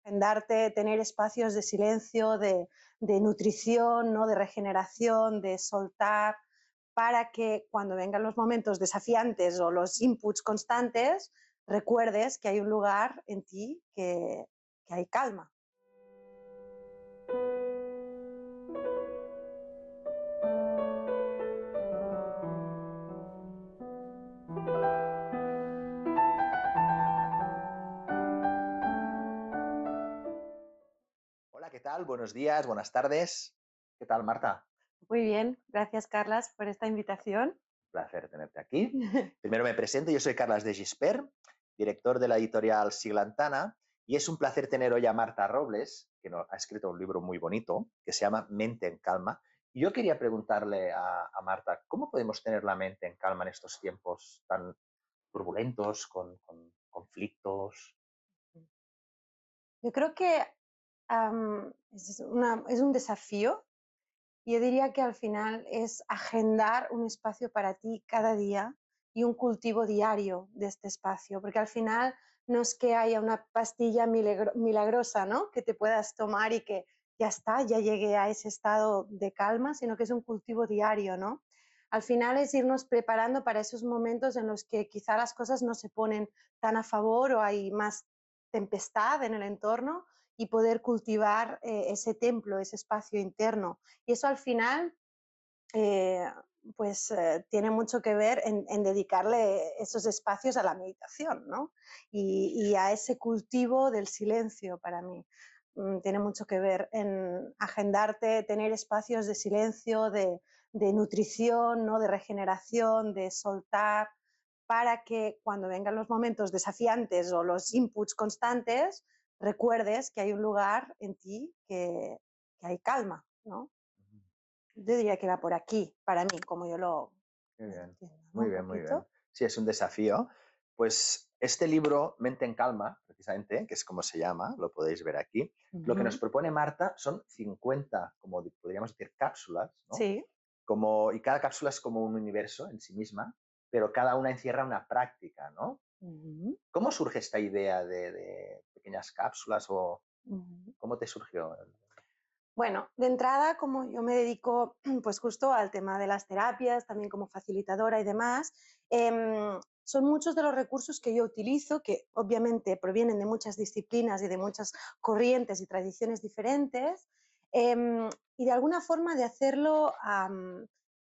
en darte, tener espacios de silencio, de nutrición, ¿no? De regeneración, de soltar, para que cuando vengan los momentos desafiantes o los inputs constantes, recuerdes que hay un lugar en ti que hay calma. Hola, ¿qué tal? Buenos días, buenas tardes. ¿Qué tal, Marta? Muy bien, gracias Carlas por esta invitación. Un placer tenerte aquí. Primero me presento, yo soy Carlas de Gispert, director de la editorial Siglantana, y es un placer tener hoy a Marta Robles, que ha escrito un libro muy bonito que se llama Mente en Calma. Y yo quería preguntarle a Marta, ¿cómo podemos tener la mente en calma en estos tiempos tan turbulentos, con conflictos? Yo creo que es un desafío. Yo diría que al final es agendar un espacio para ti cada día y un cultivo diario de este espacio, porque al final no es que haya una pastilla milagrosa, ¿no? Que te puedas tomar y que ya está, ya llegué a ese estado de calma, sino que es un cultivo diario, ¿no? Al final es irnos preparando para esos momentos en los que quizá las cosas no se ponen tan a favor o hay más tempestad en el entorno, y poder cultivar ese templo, ese espacio interno. Y eso al final, eh, tiene mucho que ver en dedicarle esos espacios a la meditación, ¿no? Y a ese cultivo del silencio para mí. Tiene mucho que ver en agendarte, tener espacios de silencio, de nutrición, ¿no? De regeneración, de soltar, para que cuando vengan los momentos desafiantes o los inputs constantes, recuerdes que hay un lugar en ti que hay calma, ¿no? Yo diría que va por aquí, para mí, como yo Muy lo bien, entiendo, ¿no? muy Un bien, muy bien. poquito. Sí, es un desafío. Pues este libro, Mente en Calma, precisamente, que es como se llama, lo podéis ver aquí, lo que nos Ujú. propone Marta son 50, como podríamos decir, cápsulas, ¿no? Sí. Y cada cápsula es como un universo en sí misma, pero cada una encierra una práctica, ¿no? Ujú. ¿Cómo surge esta idea de pequeñas cápsulas o Ujú. cómo te surgió? Bueno, de entrada, como yo me dedico pues justo al tema de las terapias, también como facilitadora y demás, son muchos de los recursos que yo utilizo, que obviamente provienen de muchas disciplinas y de muchas corrientes y tradiciones diferentes, y de alguna forma de hacerlo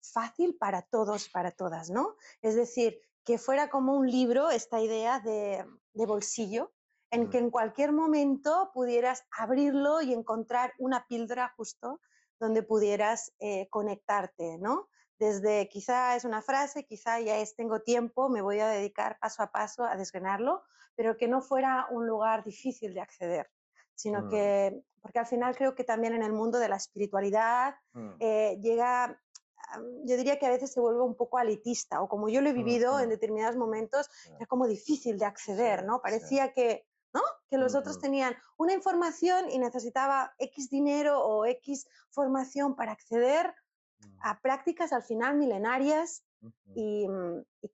fácil para todos, para todas, ¿no? Es decir, que fuera como un libro, esta idea de bolsillo, en que Ujú, en cualquier momento pudieras abrirlo y encontrar una píldora justo donde pudieras conectarte, ¿no? Desde quizá es una frase, quizá ya es tengo tiempo, me voy a dedicar paso a paso a desgranarlo, pero que no fuera un lugar difícil de acceder, sino mm, que, porque al final creo que también en el mundo de la espiritualidad mm, llega, yo diría que a veces se vuelve un poco elitista, o como yo lo he mm, vivido en mm. determinados momentos, era como difícil de Sí, acceder, ¿no? sí. Parecía que, ¿no? Que los otros Ujú, tenían una información y necesitaba X dinero o X formación para acceder mm, a prácticas al final milenarias ujú. y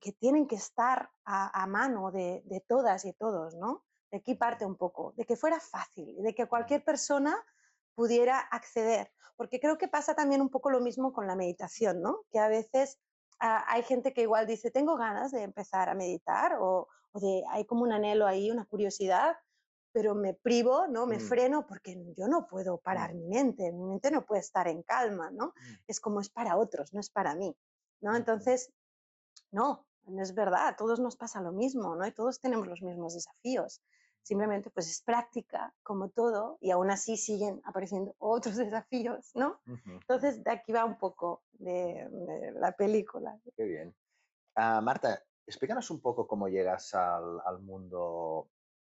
que tienen que estar a mano de todas y todos, ¿no? De aquí parte un poco, de que fuera fácil, de que cualquier persona pudiera acceder, porque creo que pasa también un poco lo mismo con la meditación, ¿no? Que a veces hay gente que igual dice, tengo ganas de empezar a meditar hay como un anhelo ahí, una curiosidad, pero me privo, ¿no? Me Mm, freno porque yo no puedo parar mm, mi mente no puede estar en calma, ¿no? mm, Es como es para otros, no es para mí, ¿no? ujú. Entonces, no es verdad, a todos nos pasa lo mismo, ¿no? Y todos tenemos los mismos desafíos. Simplemente pues es práctica, como todo, y aún así siguen apareciendo otros desafíos, ¿no? Ujú, ujú. Entonces, de aquí va un poco de la película. Qué bien. Marta, explícanos un poco cómo llegas al mundo,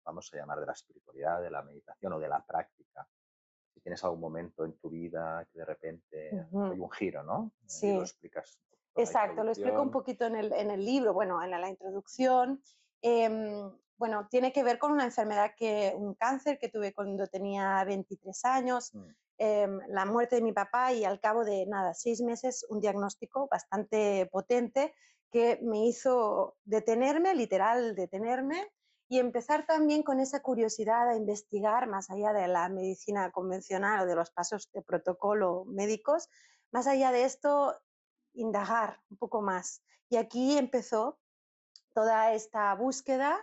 vamos a llamar, de la espiritualidad, de la meditación o de la práctica. Si tienes algún momento en tu vida que de repente hay Ujú. un giro, ¿no? Y lo Sí. explicas un poquito en la Exacto, lo explico un introducción. poquito en el libro, bueno, en la introducción. Bueno, tiene que ver con una enfermedad, un cáncer que tuve cuando tenía 23 años, Mm, la muerte de mi papá y al cabo de nada, 6 meses, un diagnóstico bastante potente que me hizo detenerme, literal detenerme, y empezar también con esa curiosidad a investigar más allá de la medicina convencional o de los pasos de protocolo médicos, más allá de esto, indagar un poco más. Y aquí empezó toda esta búsqueda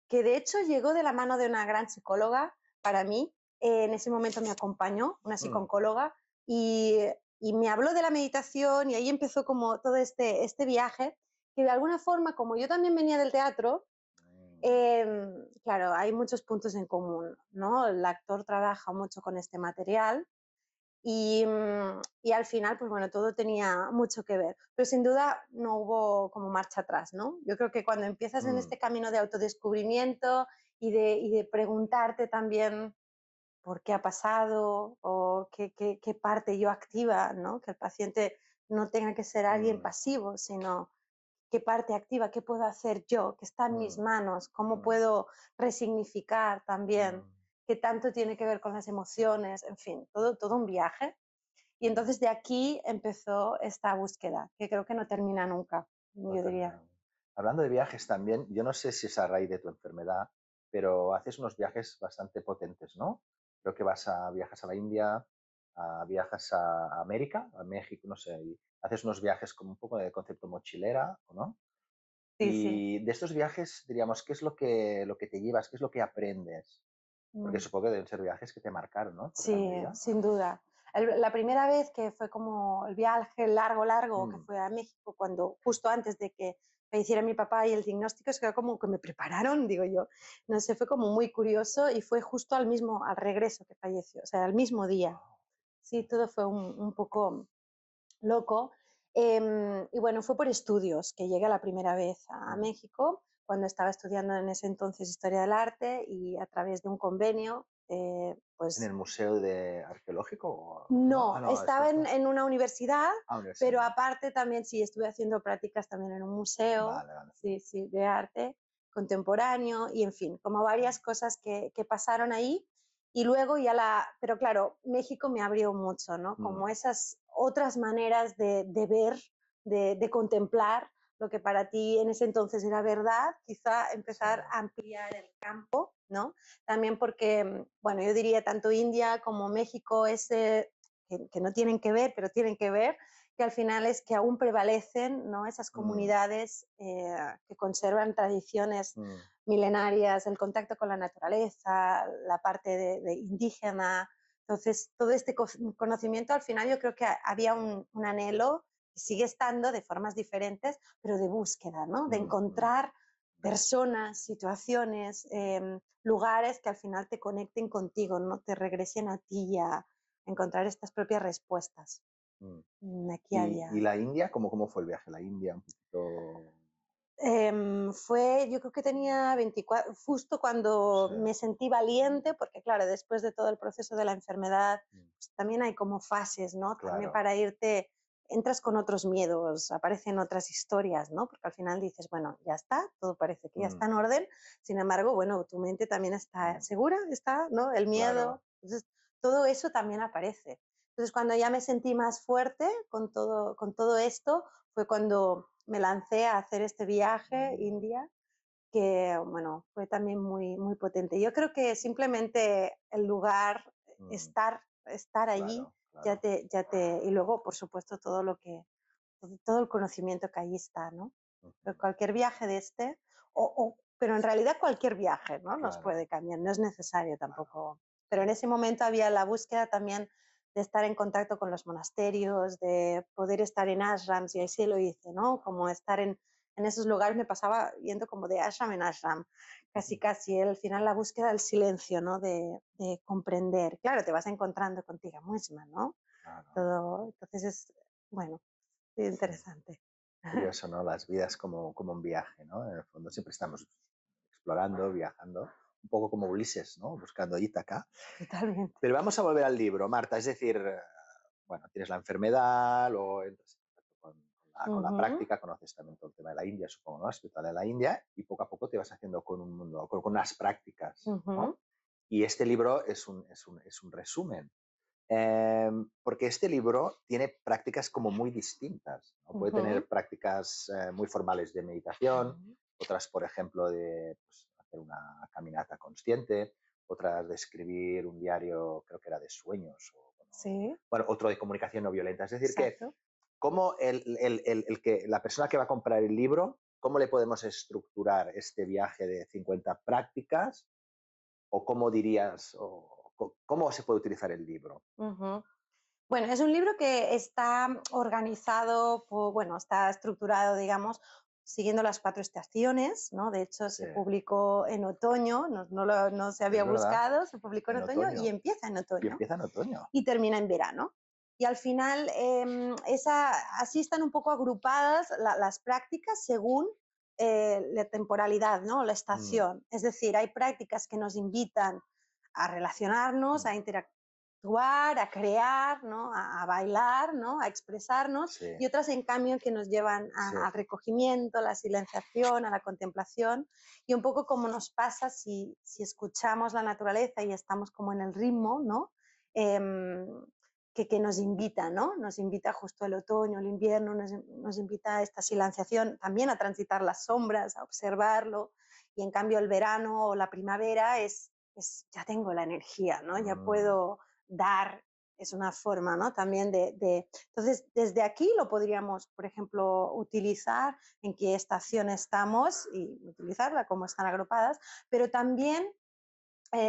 que de hecho llegó de la mano de una gran psicóloga para mí. En ese momento me acompañó una Mm, psicooncóloga y, y me habló de la meditación y ahí empezó como todo este viaje que de alguna forma, como yo también venía del teatro, mm, claro, hay muchos puntos en común, ¿no? El actor trabaja mucho con este material y al final, pues bueno, todo tenía mucho que ver. Pero sin duda no hubo como marcha atrás, ¿no? Yo creo que cuando empiezas en mm, este camino de autodescubrimiento y de preguntarte también por qué ha pasado o qué parte yo activa, ¿no? Que el paciente no tenga que ser alguien mm, pasivo, sino qué parte activa, qué puedo hacer yo, qué está en mis mm, manos, cómo mm, puedo resignificar también, mm, qué tanto tiene que ver con las emociones, en fin, todo un viaje. Y mm. entonces de aquí empezó esta búsqueda, que creo que no termina nunca, No yo diría. termina. Hablando de viajes también, yo no sé si es a raíz de tu enfermedad, pero haces unos viajes bastante potentes, ¿no? Creo que viajas a la India, viajas a América, a México, no sé, y haces unos viajes como un poco de concepto mochilera, ¿o no? Sí, sí. Y de estos viajes, diríamos, ¿qué es lo que te llevas? ¿Qué es lo que aprendes? Porque Mm. supongo que deben ser viajes que te marcaron, ¿no? Por Sí, la vida. sin duda. La primera vez que fue como el viaje largo, que Mm, fue a México, cuando justo antes de que falleciera mi papá y el diagnóstico, es que como que me prepararon, digo yo. No sé, fue como muy curioso y fue justo al regreso que falleció, o sea, al mismo día. wow. Sí, todo fue un poco loco. Y bueno, fue por estudios que llegué la primera vez a Mm. México, cuando estaba estudiando en ese entonces Historia del Arte y a través de un convenio, ¿En pues el museo arqueológico? ¿No? Ah, no, no, estaba esto. en una universidad, pero Universidad. aparte también sí estuve haciendo prácticas también en un museo, Vale, vale. sí, sí, de arte contemporáneo y en fin, como varias cosas que pasaron ahí. Y luego pero claro, México me abrió mucho, ¿no? Mm, Como esas otras maneras de ver, de contemplar lo que para ti en ese entonces era verdad, quizá sí. empezar a ampliar el campo, ¿no? También porque, bueno, yo diría tanto India como México que no tienen que ver, pero tienen que ver, que al final es que aún prevalecen, ¿no? Esas Mm, comunidades que conservan tradiciones mm, milenarias, el contacto con la naturaleza, la parte de indígena. Entonces, todo este conocimiento, al final yo creo que había un anhelo, y sigue estando de formas diferentes, pero de búsqueda, ¿no? De mm, mm, encontrar personas, situaciones, lugares que al final te conecten contigo, no te regresen a ti a encontrar estas propias respuestas. mm. Aquí ¿Y había. la India? ¿Cómo fue el viaje a la India? Un poquito. Yo creo que tenía 24, justo cuando Sí. me sentí valiente, porque claro, después de todo el proceso de la enfermedad, Mm, pues también hay como fases, ¿no? También claro, para irte, entras con otros miedos, aparecen otras historias, ¿no? Porque al final dices, bueno, ya está, todo parece que ya mm, está en orden, sin embargo, bueno, tu mente también está mm, segura, está, ¿no? El claro. miedo, entonces todo eso también aparece. Entonces, cuando ya me sentí más fuerte con todo esto, fue cuando me lancé a hacer este viaje Mm, India, que bueno, fue también muy potente. Yo creo que simplemente el lugar, mm, estar allí, claro, claro. y luego, por supuesto, todo el conocimiento que allí está, ¿no? Ujú, Pero cualquier viaje de este, pero en realidad cualquier viaje, ¿no? Nos claro, puede cambiar, no es necesario claro. tampoco. Pero en ese momento había la búsqueda también de estar en contacto con los monasterios, de poder estar en ashrams, y ahí sí lo hice, ¿no? Como estar en esos lugares me pasaba yendo como de ashram en ashram, casi casi, al final la búsqueda del silencio, ¿no? De comprender. Claro, te vas encontrando contigo misma, ¿no? Claro. Todo, entonces bueno, sí, Sí. interesante. Curioso, ¿no? Las vidas como un viaje, ¿no? En el fondo siempre estamos explorando, viajando, un poco como Ulises, ¿no? Buscando Ítaca. Totalmente. Pero vamos a volver al libro, Marta. Es decir, bueno, tienes la enfermedad, luego entras en contacto con la Ujú, práctica, conoces también todo el tema de la India, supongo, ¿no? Espiritual de la India, y poco a poco te vas haciendo con un mundo, con unas prácticas, ujú, ¿no? Y este libro es un resumen. Porque este libro tiene prácticas como muy distintas, ¿no? Puede tener ujú, prácticas muy formales de meditación, ujú, otras, por ejemplo, de pues, hacer una caminata consciente, otras de escribir un diario, creo que era de sueños, o Sí, bueno, otro de comunicación no violenta. Es decir, que exacto. cómo la persona que va a comprar el libro, cómo le podemos estructurar este viaje de 50 prácticas, o cómo dirías, o cómo se puede utilizar el libro. Ujú. Bueno, es un libro que está organizado, bueno, está estructurado, digamos, siguiendo las 4 estaciones, ¿no? De hecho, Sí, se publicó en otoño, no se es había verdad, buscado, se publicó en en otoño y otoño. empieza en Y otoño empieza en otoño. y termina en verano. Y al final, así están un poco agrupadas las prácticas según la temporalidad, ¿no? La Mm, estación. Es decir, hay prácticas que nos invitan a relacionarnos, mm, a interactuar, a crear, ¿no? A bailar, ¿no? A expresarnos, sí, y otras, en cambio, que nos llevan sí. al recogimiento, a la silenciación, a la contemplación, y un poco como nos pasa si escuchamos la naturaleza y estamos como en el ritmo, ¿no? Em, que nos invita, ¿no? Nos invita justo el otoño, el invierno, nos invita a esta silenciación, también a transitar las sombras, a observarlo, y en cambio el verano o la primavera ya tengo la energía, ¿no? Ya Mm, puedo dar, es una forma, ¿no? También Entonces, desde aquí lo podríamos, por ejemplo, utilizar en qué estación estamos y utilizarla como están agrupadas, pero también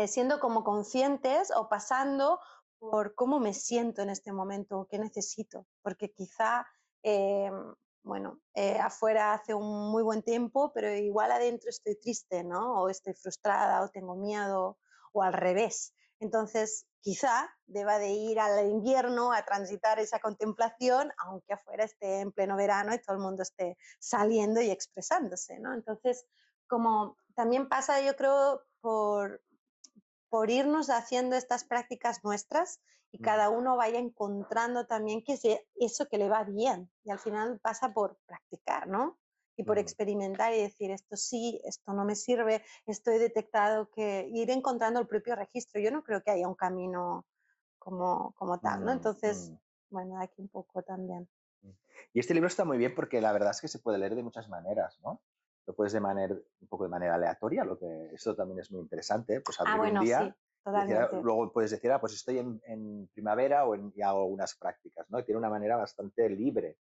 siendo como conscientes o pasando por cómo me siento en este momento o qué necesito, porque quizá, eh, bueno, afuera hace un muy buen tiempo, pero igual adentro estoy triste, ¿no? O estoy frustrada o tengo miedo o al revés. Entonces, quizá deba de ir al invierno a transitar esa contemplación, aunque afuera esté en pleno verano y todo el mundo esté saliendo y expresándose, ¿no? Entonces, como también pasa, yo creo, por irnos haciendo estas prácticas nuestras y mm, cada uno vaya encontrando también que es eso que le va bien. Y al final pasa por practicar, ¿no? Y por mm, experimentar y decir, esto sí, esto no me sirve, esto he detectado que ir encontrando el propio registro. Yo no creo que haya un camino como tal, ¿no? mm, Entonces, mm, bueno, aquí un poco también. mm. Y este libro está muy bien porque la verdad es que se puede leer de muchas maneras, ¿no? Lo puedes de manera, un poco de manera aleatoria, lo que eso también es muy interesante, pues Ah, abrir un bueno, día sí, y decir, totalmente. luego puedes decir, pues estoy en primavera y hago unas prácticas, ¿no? Y tiene una manera bastante libre,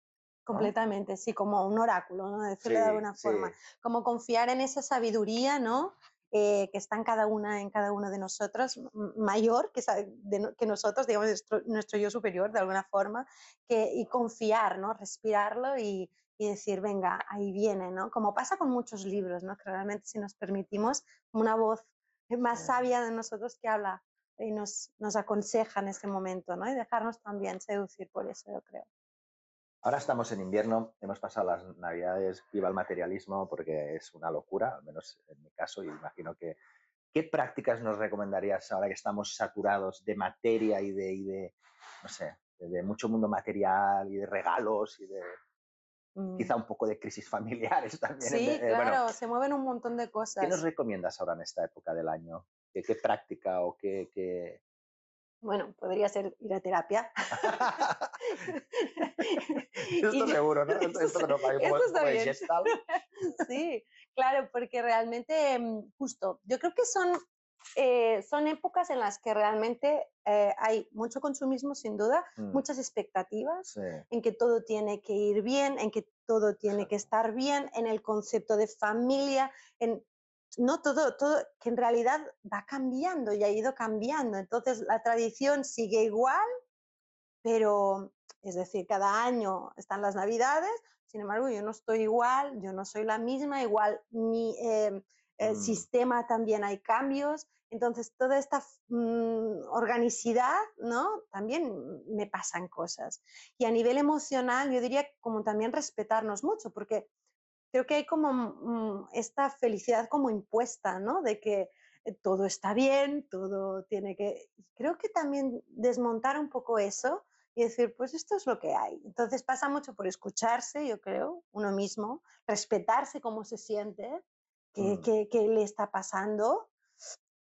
¿no? Completamente, sí, como un oráculo, ¿no? Decirlo de Sí, alguna sí. forma, como confiar en esa sabiduría, ¿no? Que está en cada uno de nosotros, mayor que nosotros, digamos, nuestro yo superior, de alguna forma, y confiar, ¿no? Respirarlo y decir, venga, ahí viene, ¿no? Como pasa con muchos libros, ¿no? Que realmente, si nos permitimos, una voz Sí. más sabia de nosotros que habla y nos aconseja en ese momento, ¿no? Y dejarnos también seducir por eso, yo creo. Ahora estamos en invierno, hemos pasado las navidades, viva el materialismo, porque es una locura, al menos en mi caso, y imagino que... ¿Qué prácticas nos recomendarías ahora que estamos saturados de materia no sé, de mucho mundo material y de regalos y de Mm. quizá un poco de crisis familiares también? Sí, Bueno, claro, se mueven un montón de ¿qué nos cosas. recomiendas ahora en esta época del año? ¿Qué práctica o qué... Bueno, podría ser ir a terapia. Esto Y yo- seguro, ¿no? eso, Esto que nos va como eso un está poco de bien. Gestalt. Sí, claro, porque realmente, justo, yo creo que son épocas en las que realmente hay mucho consumismo, sin duda, Mm, muchas expectativas, sí, en que todo tiene que ir bien, en que todo tiene que exacto. estar bien, en el concepto de familia, no todo, que en realidad va cambiando y ha ido cambiando. Entonces, la tradición sigue igual, pero es decir, cada año están las navidades, sin embargo, yo no estoy igual, yo no soy la misma, igual mi Mm, sistema también hay cambios, entonces toda esta organicidad, ¿no? También me pasan cosas. Y a nivel emocional, yo diría como también respetarnos mucho, porque creo que hay como esta felicidad como impuesta, ¿no? De que todo está bien, todo tiene que... Creo que también desmontar un poco eso y decir, pues esto es lo que hay. Entonces pasa mucho por escucharse, yo creo, uno mismo, respetarse cómo se siente, mm, qué le está pasando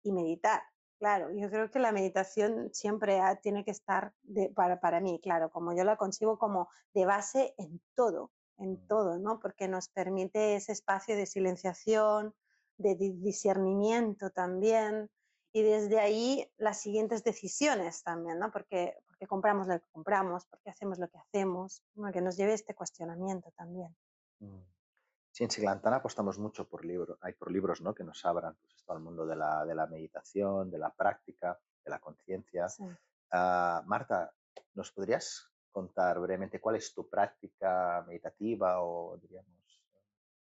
y meditar. Claro, yo creo que la meditación siempre tiene que estar, para mí, claro, como yo la consigo como de base mm, en todo, ¿no? Porque nos permite ese espacio de silenciación, de discernimiento también, y desde ahí las siguientes decisiones también, ¿no? Porque compramos lo que compramos, porque hacemos lo que hacemos, ¿no? Que nos lleve este cuestionamiento también. Mm. Sí, en Siglantana apostamos mucho por libros, hay por libros, ¿no? Que nos abran pues, esto al mundo de la meditación, de la práctica, de la conciencia. Sí, Marta, ¿nos podrías contar brevemente cuál es tu práctica meditativa o diríamos?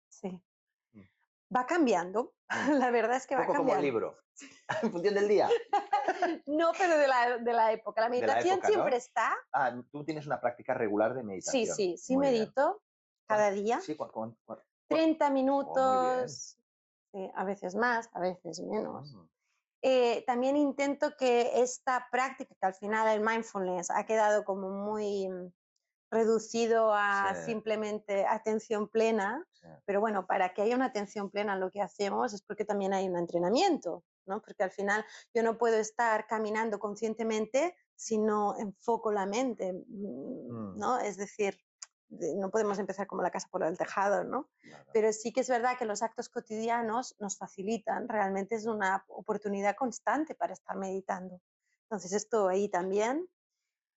sí. Mm, Va cambiando, mm. la verdad es que Un va poco como el cambiando. libro, en función del día, No, pero de la época. La de la meditación época, siempre ¿no? está. Tú tienes una práctica regular de Sí, meditación. sí, sí Muy bien. medito cada día. Sí, 30 oh, muy bien. minutos, sí, a veces más, a veces menos. Mm, También intento que esta práctica, que al final el mindfulness ha quedado como muy reducido sí, a simplemente atención plena, sí. pero bueno, para que haya una atención plena en lo que hacemos es porque también hay un entrenamiento, ¿no? Porque al final yo no puedo estar caminando conscientemente si no enfoco la mente, Mm, ¿no? Es decir, no podemos empezar como la casa por el tejado, ¿no? claro. Pero sí que es verdad que los actos cotidianos nos facilitan, realmente es una oportunidad constante para estar meditando. Entonces esto ahí también.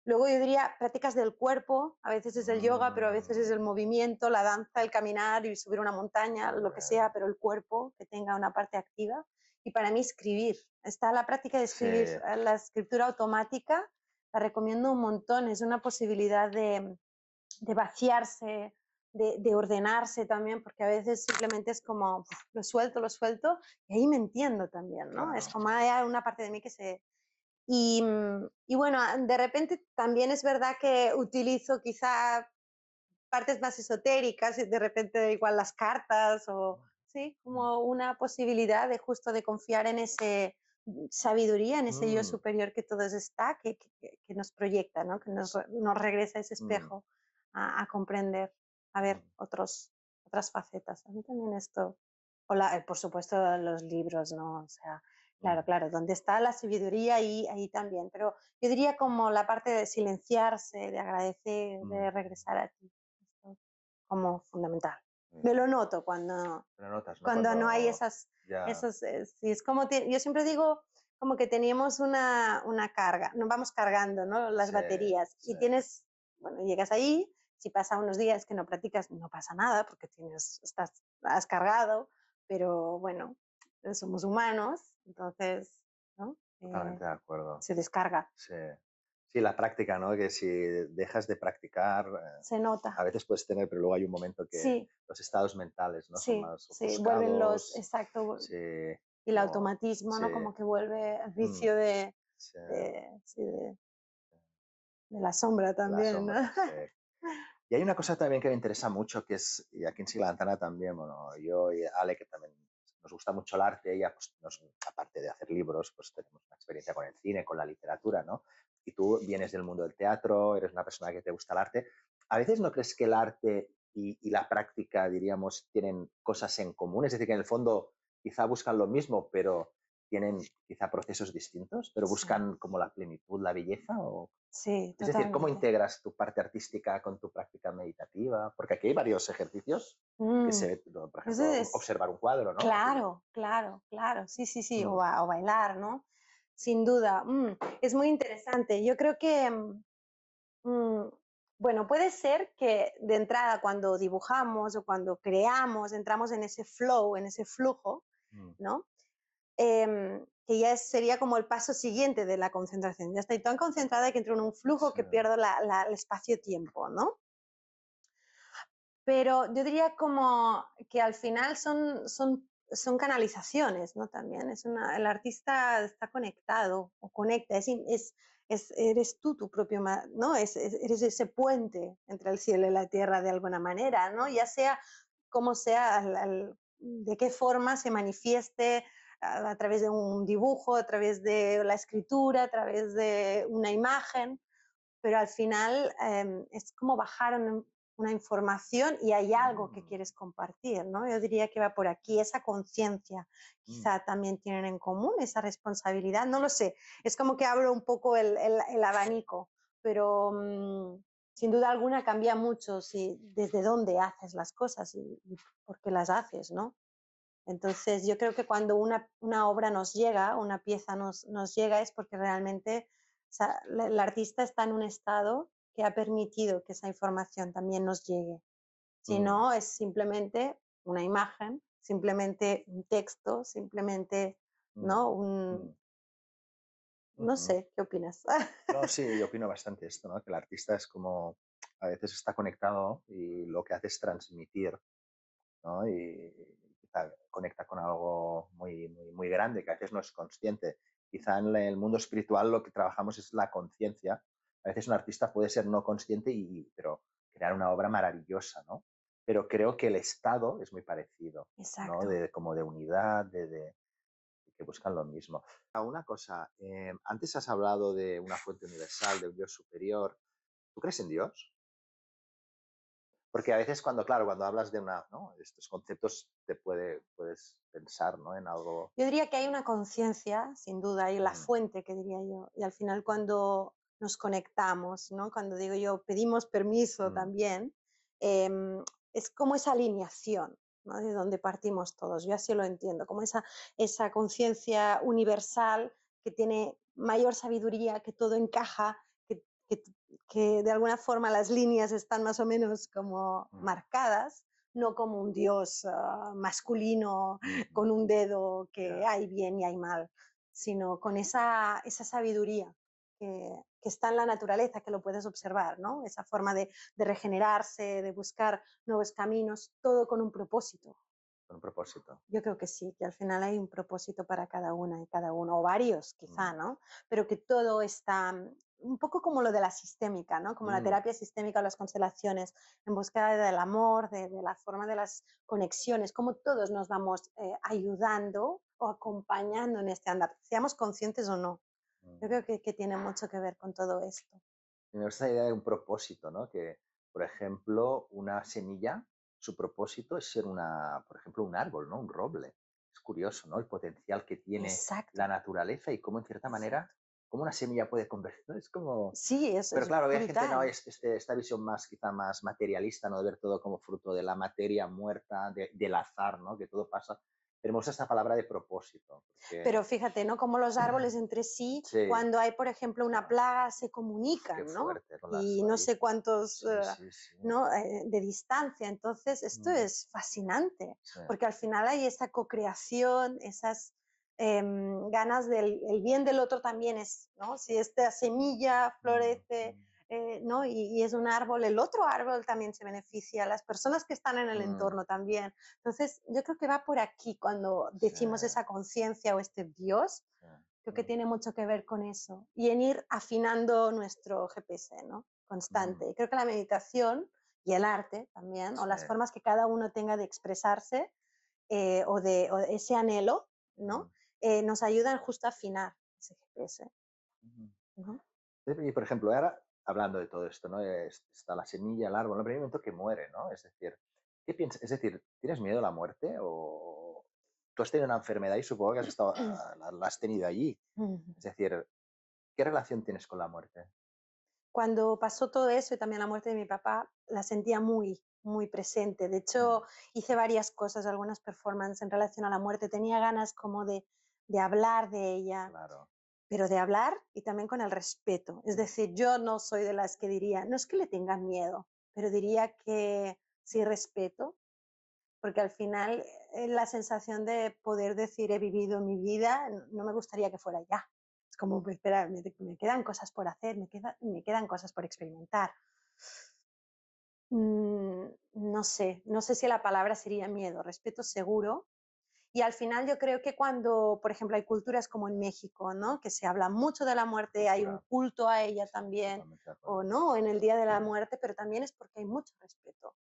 Luego yo diría prácticas del cuerpo, a veces es el yoga, pero a veces es Mm, el movimiento, la danza, el caminar y subir una montaña, muy lo que bien. sea, pero el cuerpo que tenga una parte activa. Y para mí escribir, está la práctica de Sí. escribir, la escritura automática, la recomiendo un montón, es una posibilidad de vaciarse, de ordenarse también, porque a veces simplemente es como lo suelto, y ahí me entiendo también, ¿no? Es Claro. como hay una parte de mí que se, y bueno, de repente también es verdad que utilizo quizá partes más esotéricas y de repente igual las cartas o sí, como una posibilidad de justo de confiar en ese sabiduría, en ese yo Mm, superior que todos está, que nos proyecta, ¿no? Que nos regresa ese mm, espejo a comprender, a mm, ver otras facetas. A mí también esto, por supuesto los libros, ¿no? O sea, claro, mm, claro, donde está la sabiduría ahí también, pero yo diría como la parte de silenciarse, de agradecer, mm, de regresar a ti, esto como fundamental. muy Me bien. lo noto cuando, Lo notas, ¿no? cuando no hay Cuando ya. sí, es como, yo siempre digo como que teníamos una carga, nos vamos cargando, ¿no? Las Sí, baterías sí. y tienes, bueno, llegas ahí, si pasa unos días que no practicas, no pasa nada porque has cargado, pero bueno, somos humanos, entonces, ¿no? Totalmente de acuerdo. Se descarga, Sí. Sí, la práctica, ¿no? Que si dejas de practicar, se a nota. veces puedes tener, pero luego hay un momento que Sí, los estados mentales, ¿no? Son sí, más sí, vuelven ofuscados. exacto, Sí, y el como, automatismo, sí, ¿no? Como que vuelve al mm, vicio sí, sí, de la sombra de la también, ¿no? sombra, sí. Y hay una cosa también que me interesa mucho, que es, y aquí en Sigla también, bueno, yo y Ale, que también nos gusta mucho el arte, ella, pues, aparte de hacer libros, pues tenemos una experiencia con el cine, con la literatura, ¿no? Y tú vienes del mundo del teatro, eres una persona que te gusta el arte. ¿A veces no crees que el arte y la práctica, diríamos, tienen cosas en común? Es decir, que en el fondo quizá buscan lo mismo, pero tienen quizá procesos distintos, pero Sí, buscan como la plenitud, la belleza, o sí, es decir, ¿cómo totalmente. integras tu parte artística con tu práctica meditativa? Porque aquí hay varios ejercicios que Mm, se ve, por eso ejemplo, es, observar un cuadro, ¿no? claro, claro, claro, sí, sí, sí, Mm, o bailar, ¿no? Sin duda, es muy interesante. Yo creo que, mm, bueno, puede ser que de entrada cuando dibujamos o cuando creamos, entramos en ese flow, en ese flujo, mm, ¿no? Que ya sería como el paso siguiente de la concentración. Ya estoy tan concentrada que entro en un flujo sí, que pierdo el espacio-tiempo, ¿no? Pero yo diría como que al final son canalizaciones, ¿no? También el artista está conectado o conecta, eres tú tu propio, ¿no? Eres ese puente entre el cielo y la tierra de alguna manera, ¿no? Ya sea como sea, de qué forma se manifieste a través de un dibujo, a través de la escritura, a través de una imagen, pero al final es como bajar una información y hay algo que mm, quieres compartir, ¿no? Yo diría que va por aquí, esa conciencia mm. quizá también tienen en común, esa responsabilidad, no lo sé, es como que abro un poco el abanico, pero sin duda alguna cambia mucho si, desde dónde haces las cosas y por qué las haces, ¿no? Entonces, yo creo que cuando una obra nos llega, una pieza nos llega, es porque realmente o sea, el artista está en un estado que ha permitido que esa información también nos llegue. Si Mm, no, es simplemente una imagen, simplemente un texto, simplemente, mm, ¿no? mm, No ujú. sé, ¿qué opinas? No, sí, yo opino bastante esto, ¿no? Que el artista es como, a veces está conectado y lo que hace es transmitir, ¿no? Y quizá conecta con algo muy grande que a veces no es consciente. Quizá en el mundo espiritual lo que trabajamos es la conciencia. A veces un artista puede ser no consciente, pero crear una obra maravillosa, ¿no? Pero creo que el estado es muy parecido, ¿no? Exacto. Como de unidad, que buscan lo mismo. Una cosa, antes has hablado de una fuente universal, de un Dios superior. ¿Tú crees en Dios? Porque a veces claro, cuando hablas de ¿no? Estos conceptos puedes pensar, ¿no? En algo. Yo diría que hay una conciencia, sin duda, y la Mm, fuente, que diría yo. Y al final cuando nos conectamos, ¿no? Cuando digo yo, pedimos permiso mm, también, em, es como esa alineación, ¿no? De donde partimos todos. Yo así lo entiendo, como esa conciencia universal que tiene mayor sabiduría, que todo encaja, que, que de alguna forma las líneas están más o menos como mm, marcadas, no como un dios masculino mm, con un dedo que ya, hay bien y hay mal, sino con esa sabiduría que está en la naturaleza, que lo puedes observar, ¿no? Esa forma de regenerarse, de buscar nuevos caminos, todo con un propósito. con un propósito. Yo creo que sí, que al final hay un propósito para cada una y cada uno, o varios Mm, quizá, ¿no? Pero que todo está un poco como lo de la sistémica, ¿no? Como la mm, terapia sistémica o las constelaciones, en búsqueda del amor, de la forma de las conexiones, como todos nos vamos ayudando o acompañando en este andar, seamos conscientes o no. Yo mm. creo que tiene mucho que ver con todo esto. Y me gusta la idea de un propósito, ¿no? Que, por ejemplo, una semilla, su propósito es ser por ejemplo, un árbol, ¿no? Un roble. Es curioso, ¿no? El potencial que tiene la Exacto, naturaleza y cómo, en cierta manera, exacto. cómo una semilla puede convertir, ¿no? Es como. Sí, eso Pero es claro, hay gente, ¿no? brutal. Esta visión quizá más materialista, ¿no? De ver todo como fruto de la materia muerta, del azar, ¿no? Que todo pasa. Pero me gusta esta palabra de propósito, porque Pero fíjate, ¿no? Como los árboles entre sí, sí, cuando hay, por ejemplo, una ah, plaga, se qué comunican, ¿no? fuerte con las Y no sé raíces. cuántos, Sí, sí, sí. ¿no? De distancia. Entonces, esto Mm, es fascinante, sí. porque al final hay esa co-creación, esas ganas del el bien del otro también es, ¿no? Si esta semilla Mm, florece, mm, ¿no? Y es un árbol, el otro árbol también se beneficia, las personas que están en el mm, entorno también. Entonces, yo creo que va por aquí cuando sí, decimos esa conciencia o este Dios, sí, creo que mm, tiene mucho que ver con eso y en ir afinando nuestro GPS, ¿no? mm, Constante. Y creo que la meditación y el arte también, o sí, las formas que cada uno tenga de expresarse o de ese anhelo, mm, ¿no? Nos ayudan justo a afinar ese GPS, mm. ¿no? Y, por ejemplo, ahora hablando de todo esto, ¿no? Está la semilla, el árbol, en el primer momento que muere, ¿no? Es decir, ¿qué piensas? Es decir, ¿tienes miedo a la muerte o tú has tenido una enfermedad y supongo que has estado, la has tenido allí? Es decir, ¿qué relación tienes con la muerte? Cuando pasó todo eso y también la muerte de mi papá, la sentía muy, muy presente. De Mm, hecho, hice varias cosas, algunas performances en relación a la muerte. Tenía ganas como de hablar de ella, claro. pero de hablar y también con el respeto. Es Mm, decir, yo no soy de las que diría, no es que le tenga miedo, pero diría que sí respeto, porque al final la sensación de poder decir he vivido mi vida, no me gustaría que fuera ya. Es como, pues, espera, me quedan cosas por hacer, me quedan cosas por experimentar. No sé, no sé si la palabra sería miedo, respeto seguro. Y al final yo creo que cuando, por ejemplo, hay culturas como en México, ¿no? Que se habla mucho de la muerte, hay un cultura. culto a ella Sí, también, totalmente de o acuerdo. no, en el Día de la Muerte, pero también es porque hay mucho respeto.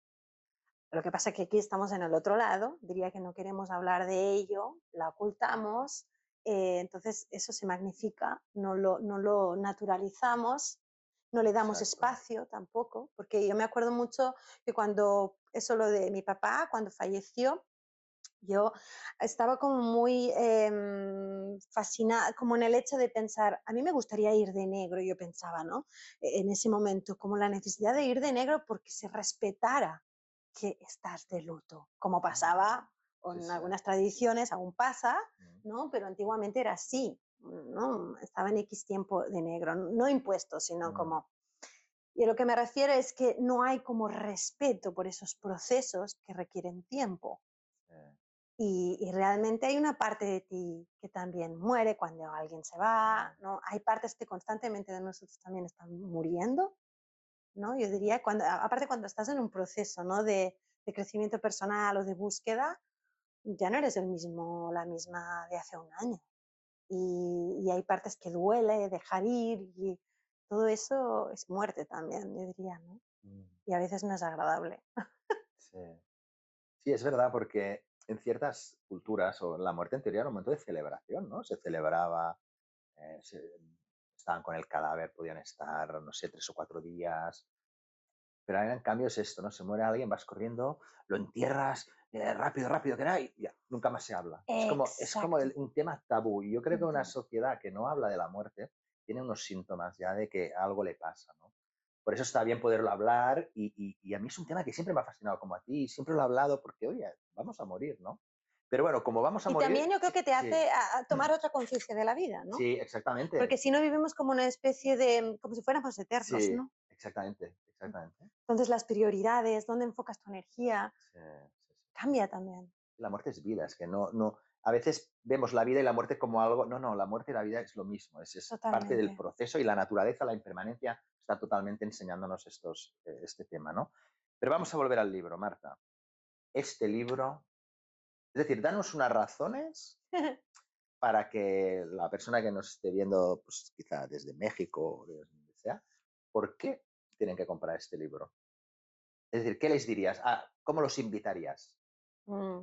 Lo que pasa es que aquí estamos en el otro lado, diría que no queremos hablar de ello, la ocultamos, entonces eso se magnifica, no lo naturalizamos, no le damos Exacto. espacio tampoco, porque yo me acuerdo mucho que cuando, eso lo de mi papá, cuando falleció, yo estaba como muy fascinada, como en el hecho de pensar, a mí me gustaría ir de negro, yo pensaba, ¿no? En ese momento, como la necesidad de ir de negro porque se respetara que estás de luto, como Mm, pasaba o Sí, en sí. algunas tradiciones aún pasa, Mm, ¿no? Pero antiguamente era así, ¿no? Estaba en X tiempo de negro, no impuesto, sino mm, como... Y a lo que me refiero es que no hay como respeto por esos procesos que requieren tiempo. sí, Y realmente hay una parte de ti que también muere cuando alguien se mm, va, ¿no? Hay partes que constantemente de nosotros también están muriendo, ¿no? Yo mm, diría, aparte cuando estás en un proceso, ¿no? De crecimiento personal o de búsqueda, ya no eres el mismo, la misma de hace un año. Y hay partes que duele dejar ir y todo eso es muerte también, yo diría, ¿no? mm, Y a veces no es agradable. sí. Sí, es verdad, porque en ciertas culturas o la muerte en teoría era un momento de celebración, ¿no? Se celebraba, estaban con el cadáver, podían estar, no sé, 3 o 4 días. Pero ahora en cambio es esto, ¿no? Se muere alguien, vas corriendo, lo entierras, rápido, rápido, que no hay, ya, nunca más se habla. Es como Exacto. un tema tabú. Y yo creo que Un una tema. sociedad que no habla de la muerte tiene unos síntomas ya de que algo le pasa, ¿no? Por eso está bien poderlo hablar y a mí es un tema que siempre me ha fascinado como a ti, y siempre lo he hablado porque, oye, vamos a morir, ¿no? Pero bueno, como vamos a Y morir, también yo creo que te sí, hace a tomar otra conciencia de la vida, ¿no? sí, exactamente, Porque si no vivimos como una especie de, como si fuéramos eternos, sí, ¿no? exactamente, exactamente. Entonces las prioridades, dónde enfocas tu energía, Sí, sí, sí. cambia también. La muerte es vida, es que no, a veces vemos la vida y la muerte como algo, no, la muerte y la vida es lo mismo, es parte del Totalmente. proceso y la naturaleza, la impermanencia está totalmente enseñándonos este tema, ¿no? Pero vamos a volver al libro, Marta. Este libro, es decir, danos unas razones para que la persona que nos esté viendo, pues quizá desde México o desde donde sea, ¿por qué tienen que comprar este libro? Es decir, ¿qué les dirías? ¿Cómo los invitarías? Mm.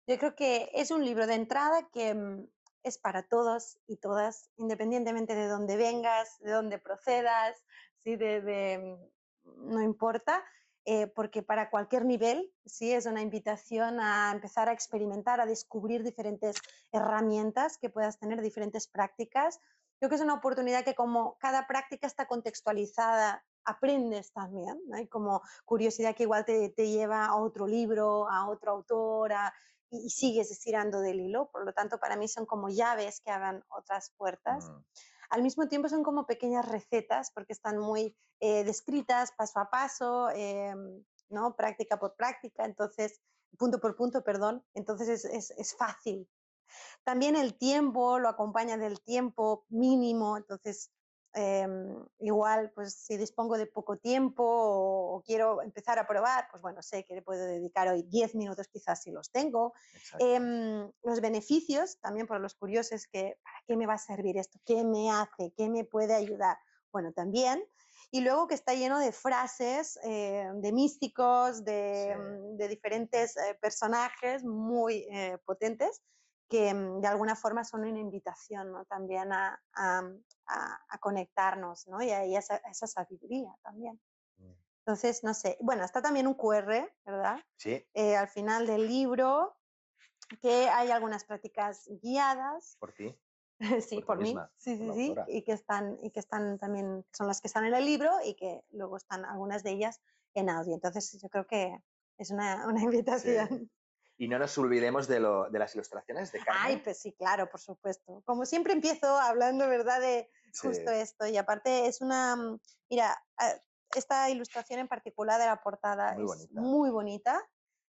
Yo creo que es un libro de entrada que es para todos y todas, independientemente de dónde vengas, de dónde procedas, ¿sí? No importa, porque para cualquier nivel, sí, es una invitación a empezar a experimentar, a descubrir diferentes herramientas que puedas tener, diferentes prácticas. Creo que es una oportunidad que como cada práctica está contextualizada, aprendes también, ¿no? Hay como curiosidad que igual te lleva a otro libro, a otro autor, y sigues estirando del hilo. Por lo tanto, para mí son como llaves que abran otras puertas. Mm, Al mismo tiempo son como pequeñas recetas porque están muy descritas paso a paso, ¿no? Práctica por práctica, entonces, punto por punto, perdón, entonces es fácil. También el tiempo, lo acompaña del tiempo mínimo, entonces igual, pues si dispongo de poco tiempo o quiero empezar a probar, pues bueno, sé que le puedo dedicar hoy 10 minutos quizás si los tengo. exacto. Los beneficios, también para los curiosos, que ¿para qué me va a servir esto? ¿Qué me hace? ¿Qué me puede ayudar? Bueno, también. Y luego que está lleno de frases, de místicos, Sí. de diferentes personajes muy potentes que de alguna forma son una invitación, ¿no? También a conectarnos, ¿no? Y a esa sabiduría también. Mm. Entonces, no sé, bueno, está también un QR, ¿verdad? Sí, Al final del libro, que hay algunas prácticas guiadas, por ti, sí, por ti por mí, misma, sí, por la sí, sí, autora. y que están también, son las que están en el libro y que luego están algunas de ellas en audio. Entonces, yo creo que es una Sí. invitación. Y no nos olvidemos de las ilustraciones de Ay, Carmen. pues sí, claro, por supuesto. Como siempre empiezo hablando, ¿verdad?, de Sí, justo esto. Y aparte es una, mira, esta ilustración en particular de la portada muy es bonita. muy bonita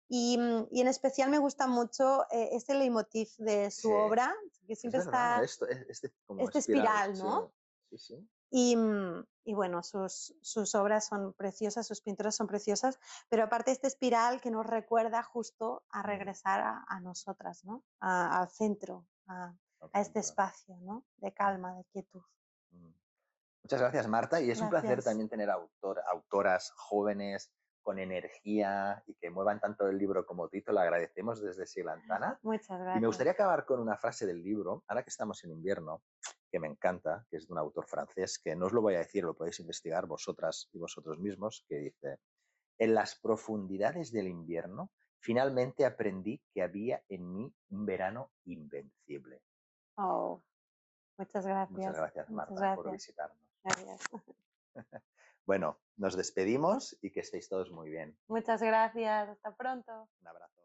y en especial me gusta mucho este leitmotiv de su Sí, obra, que es siempre verdad, está esto es como este espiral. espiral, Sí, ¿no? sí, sí. Y bueno, sus obras son preciosas, sus pinturas son preciosas, pero aparte este espiral que nos recuerda justo a Mm, regresar a nosotras, ¿no? Al centro, al a este centro. espacio, ¿no? De Mm, calma, de quietud. mm. Muchas gracias, Marta. Y es un placer Gracias. también tener autoras jóvenes con energía y que muevan tanto el libro como tú. Y te lo agradecemos desde Silantana. Muchas Y me gracias. gustaría acabar con una frase del libro, ahora que estamos en invierno, que me encanta, que es de un autor francés, que no os lo voy a decir, lo podéis investigar vosotras y vosotros mismos, que dice, en las profundidades del invierno, finalmente aprendí que había en mí un verano invencible. Oh, muchas Muchas gracias. gracias, Muchas Marta, por gracias. visitarnos. Gracias. Bueno, nos despedimos y que estéis todos muy bien. Muchas gracias. Hasta pronto. Un abrazo.